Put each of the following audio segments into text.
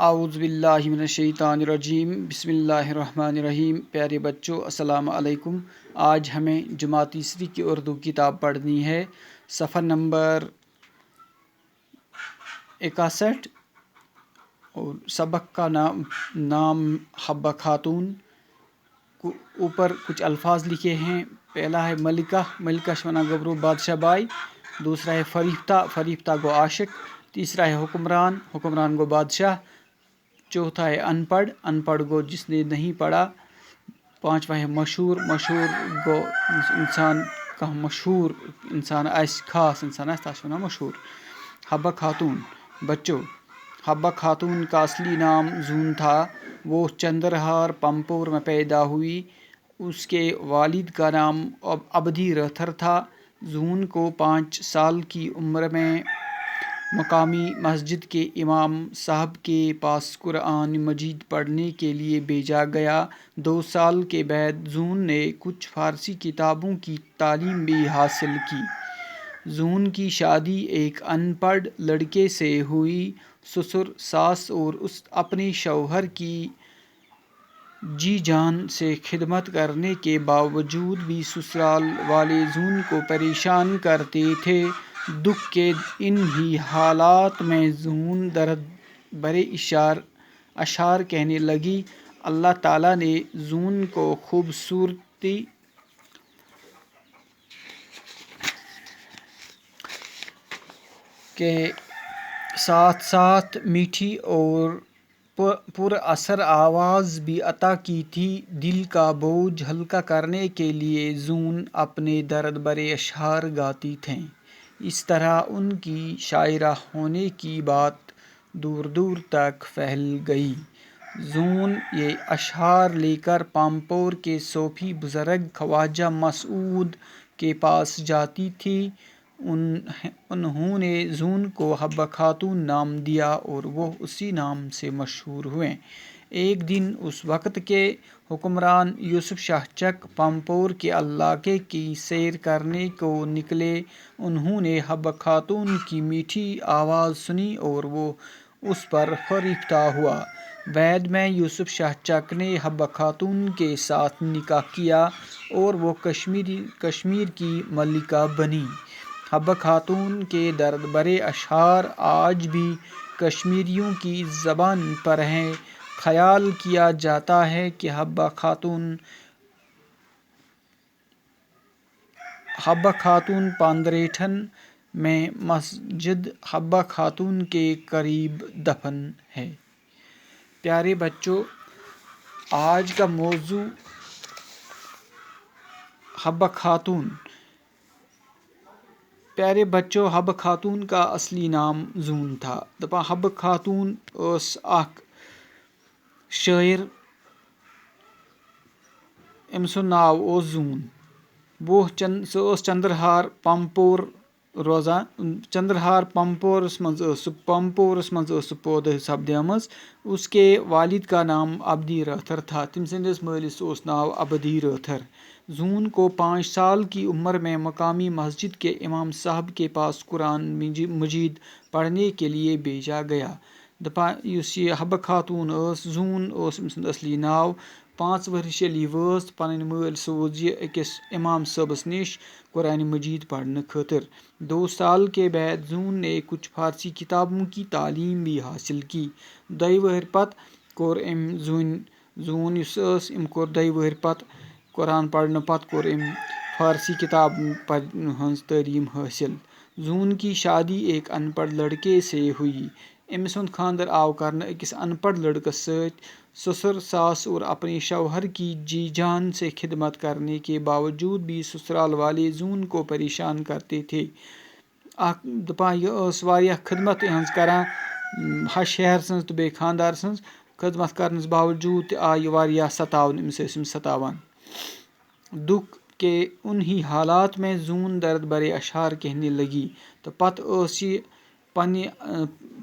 اعوذ باللہ من الشیطان الرجیم بسم اللہ الرحمن الرحیم۔ پیارے بچوں السلام علیکم۔ آج ہمیں جماعت تیسری کی اردو کتاب پڑھنی ہے، صفحہ نمبر 61 اور سبق کا نام حبہ خاتون۔ اوپر کچھ الفاظ لکھے ہیں۔ پہلا ہے ملکہ شونا گبرو بادشاہ بائی، دوسرا ہے فریفتہ گو عاشق، تیسرا ہے حکمران گو بادشاہ، چوتھا ہے ان پڑھ گو جس نے نہیں پڑھا، پانچواں ہے مشہور گو انسان کا مشہور انسان آسہِ خاص انسان آسہِ تس ونان مشہور۔ حبہ خاتون۔ بچوں، حبہ خاتون کا اصلی نام زون تھا۔ وہ چندرہار پمپور میں پیدا ہوئی۔ اس کے والد کا نام ابدی رتھر تھا۔ زون کو 5 سال کی عمر میں مقامی مسجد کے امام صاحب کے پاس قرآن مجید پڑھنے کے لیے بھیجا گیا۔ 2 سال کے بعد زون نے کچھ فارسی کتابوں کی تعلیم بھی حاصل کی۔ زون کی شادی ایک ان پڑھ لڑکے سے ہوئی۔ سسر، ساس اور اپنے شوہر کی جی جان سے خدمت کرنے کے باوجود بھی سسرال والے زون کو پریشان کرتے تھے۔ دکھ کے ان ہی حالات میں زون درد بھرے اشعار کہنے لگی۔ اللہ تعالیٰ نے زون کو خوبصورتی کے ساتھ ساتھ میٹھی اور پر اثر آواز بھی عطا کی تھی۔ دل کا بوجھ ہلکا کرنے کے لیے زون اپنے درد بھرے اشعار گاتی تھیں۔ اس طرح ان کی شاعرہ ہونے کی بات دور دور تک پھیل گئی۔ زون یہ اشعار لے کر پامپور کے صوفی بزرگ خواجہ مسعود کے پاس جاتی تھی۔ انہوں نے زون کو حبہ خاتون نام دیا اور وہ اسی نام سے مشہور ہوئیں۔ ایک دن اس وقت کے حکمران یوسف شاہ چک پامپور کے علاقے کی سیر کرنے کو نکلے۔ انہوں نے حبہ خاتون کی میٹھی آواز سنی اور وہ اس پر فریفتہ ہوا۔ بعد میں یوسف شاہ چک نے حبہ خاتون کے ساتھ نکاح کیا اور وہ کشمیر کی ملکہ بنی۔ حبہ خاتون کے درد بھرے اشعار آج بھی کشمیریوں کی زبان پر ہیں۔ خیال کیا جاتا ہے کہ حبہ خاتون پاندریٹن میں مسجد حبہ خاتون کے قریب دفن ہے۔ پیارے بچوں، آج کا موضوع حبہ خاتون۔ پیارے بچوں، حبہ خاتون کا اصلی نام زون تھا۔ حبہ خاتون اس اخ شاعر، أمۍ سُنٛد ناو اوس زون۔ سُہ اوس چندرہار پمپور روزان۔ چندرہار پمپورس منٛز ٲس سُہ پٲدٕ سپدیمٕژ۔ اس کے والد کا نام ابدی رتھر تھا۔ تٔمۍ سٕنٛدِس مٲلِس اوس ناو ابدی رتھر۔ زون کو 5 سال کی عمر میں مقامی مسجد کے امام صاحب کے پاس قرآن مجید پڑھنے کے لیے بھیجا گیا۔ یُس یہ حبہ خاتون ٲس، زون اوس أمۍ سُنٛد اصلی ناو۔ 5 ؤرِش ییٚلہِ یہِ وٲژ، پنٕنۍ مٲلۍ سوز یہِ أکِس امام صٲبس نِش قرآن مجید پڑھنے خٲطر۔ 2 سال کے بعد زون نے کچھ فارسی کتابوں کی تعلیم بھی حاصل کی۔ 2 ؤہرۍ پتہٕ کوٚر أمۍ زون یُس ٲس، أمۍ کوٚر 2 ؤہرۍ پتہٕ قرآن پڑھنہٕ پتہٕ کوٚر أمۍ فارسی کتابن ہٕنٛز تعلیٖم حٲصِل۔ زون کی شادی ایک ان پڑھ لڑکے سے ہوئی۔ أمۍ سُنٛد خاندر آو کرنہٕ أکِس ان پڑھ لڑکس سۭتۍ۔ سسر، ساس اور اپنے شوہر کی جی جان سے خدمت کرنے کے باوجود بھی سسرال والے زون کو پریشان کرتے تھے۔ یہِ ٲس واریاہ خدمت یِہٕنٛز کران، شہر سٕنٛز تہٕ بیٚیہِ خاندار سٕنٛز خدمت کرنس باوجود تہِ آیہِ واریاہ ستاونہٕ، أمِس ٲسۍ یِم ستاوان۔ دکھ کے ان ہی حالات میں زون درد بھرے اشعار کہنے لگی۔ تہٕ پتہٕ ٲس یہِ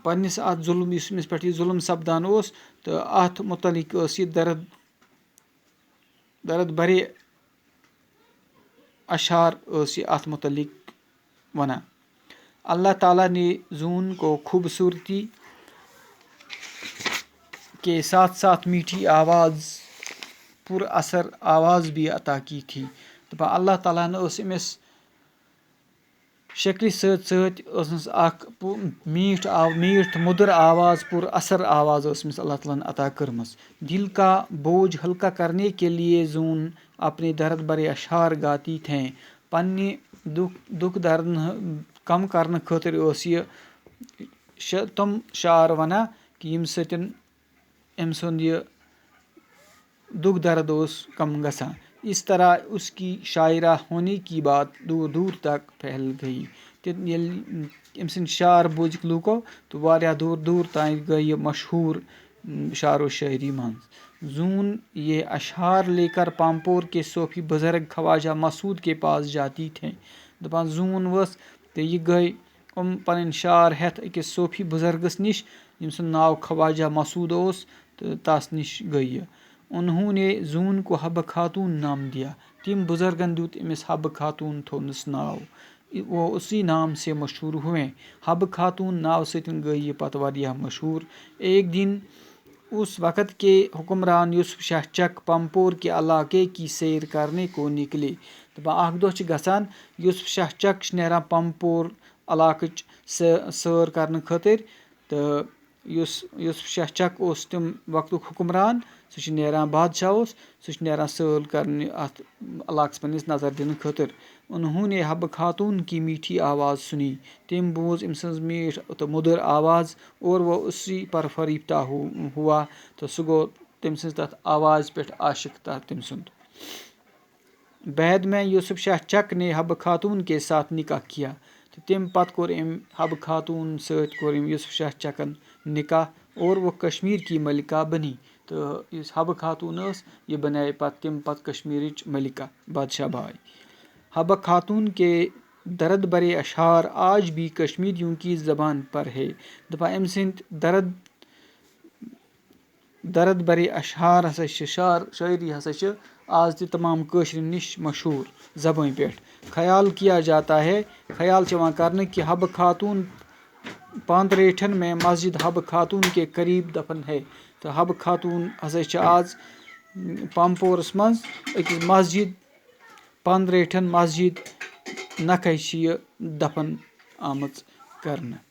پننِس اتھ ظلم، یُس أمِس پٮ۪ٹھ یہِ ظلم سپدان اوس، تہٕ اتھ متعلق ٲس یہِ درد بھرے اشعار ٲس یہِ اتھ متعلق ونان۔ اللہ تعالیٰ نے زون کو خوبصورتی کے ساتھ ساتھ میٹھی آواز پر اثر آواز بھی عطا کی تھی. دَپان اللہ تعالیٰ ہن ٲس أمِس شکلہِ سۭتۍ سۭتۍ ٲسمٕژ اکھ میٖٹھ تہٕ مٔدٕر آواز پر اثر آواز ٲس أمِس اللہ تعالیٰ ہن عطا کٔرمٕژ. دل کا بوجھ ہلکا کرنے کے لیے زوٗن اپنے درد بھرے اشعار گاتی تھیں. پننہِ دُکھ درد کم کرنہٕ خٲطرٕ ٲس یہِ تِم شعر ونان کہِ ییٚمہِ سۭتۍ أمۍ سُنٛد یہِ دکھ درد اوس کم گژھان. اس طرح اس کی شاعرہ ہونے کی بات دور دور تک پھیل گئی. ییٚلہِ أمۍ سٕنٛدۍ شعر بوٗزِکھ لوٗکو تہٕ واریاہ دوٗر دوٗر تانۍ گٔے یہِ مشہوٗر شعر و شاعری منٛز. زوٗن یہ اشعار لے کر پامپور کے صوفی بزرگ خواجہ مسعود کے پاس جاتی تھیں. دپان زوٗن ؤژھ تہٕ یہِ گٔے پنٕنۍ شعر ہٮ۪تھ أکِس صوفی بُزرگس نِش ییٚمہِ سُنٛد ناو خواجہ مسعود اوس تہٕ تس نِش گٔے یہِ. انہوں نے زون کو حبہ خاتون نام دیا. تم بزرگن دیُت أمِس حبہ خاتون تھوونس ناو. وہ اسی نام سے مشہور ہوئے. حبہ خاتون ناو سۭتۍ گٔے یہِ پتہٕ واریاہ مشہوٗر. ایک دن اس وقت کے حکمران یوسف شاہ چک پمپور کے علاقے کی سیر کرنے کو نکلے. دپان اکھ دۄہ چھِ گژھان یوسف شاہ چک چھِ نیران پمپور علاقٕچ سٲر کرنہٕ خٲطرٕ تہٕ یُس یوسف شاہ چک اوس تِم وقتُک حکمران سُہ چھُ نیران بادشاہ اوس سُہ چھُ نیران سٲل کرنہِ اتھ علاقس پننِس نظر دِنہٕ خٲطرٕ. انہوں نے حبہ خاتون کی میٹھی آواز سنی. تٔمۍ بوٗز أمۍ سٕنٛز میٖٹھ تہٕ مٔدٕر آواز اور وہ اسی پر فریفتہ ہوا تہٕ سُہ گوٚو تٔمۍ سٕنٛز تتھ آوازِ پٮ۪ٹھ عاشق تٔمۍ سُنٛد. بعد میں یوسف شاہ چک نے حبہ خاتون کے ساتھ نکاح کیا. تہٕ تمہِ پتہٕ کوٚر أمۍ حبہ خاتون سۭتۍ کوٚر أمۍ یوسف شاہ چکن نکاح اور وہ کشمیر کی ملکہ بنی. تہٕ یُس حبہ خاتون ٲس یہِ بنے پتہٕ تمہِ پتہٕ کشمیرٕچ ملکہ بادشاہ بھاے. حبہ خاتون کے درد برے اشعار آج بھی کشمیریوں کی زبان پر ہے. دپان أمۍ سٕنٛدۍ درد برے اشعار ہسا چھِ شاعری ہسا چھِ آز تہِ تمام کٲشرٮ۪ن نِش مشہوٗر زبٲنۍ پٮ۪ٹھ. خیال کیا جاتا ہے خیال چھُ یِوان کرنہٕ کہ حبہ خاتون پاندریٹھن میں مسجد حبہ خاتون کے قریب دفن ہے. تہٕ حبہ خاتون ہسا چھِ آز پامپورس منٛز أکِس مسجد پاندریٹھن مسجد نکھے چھِ یہِ دفن آمٕژ کرنہٕ.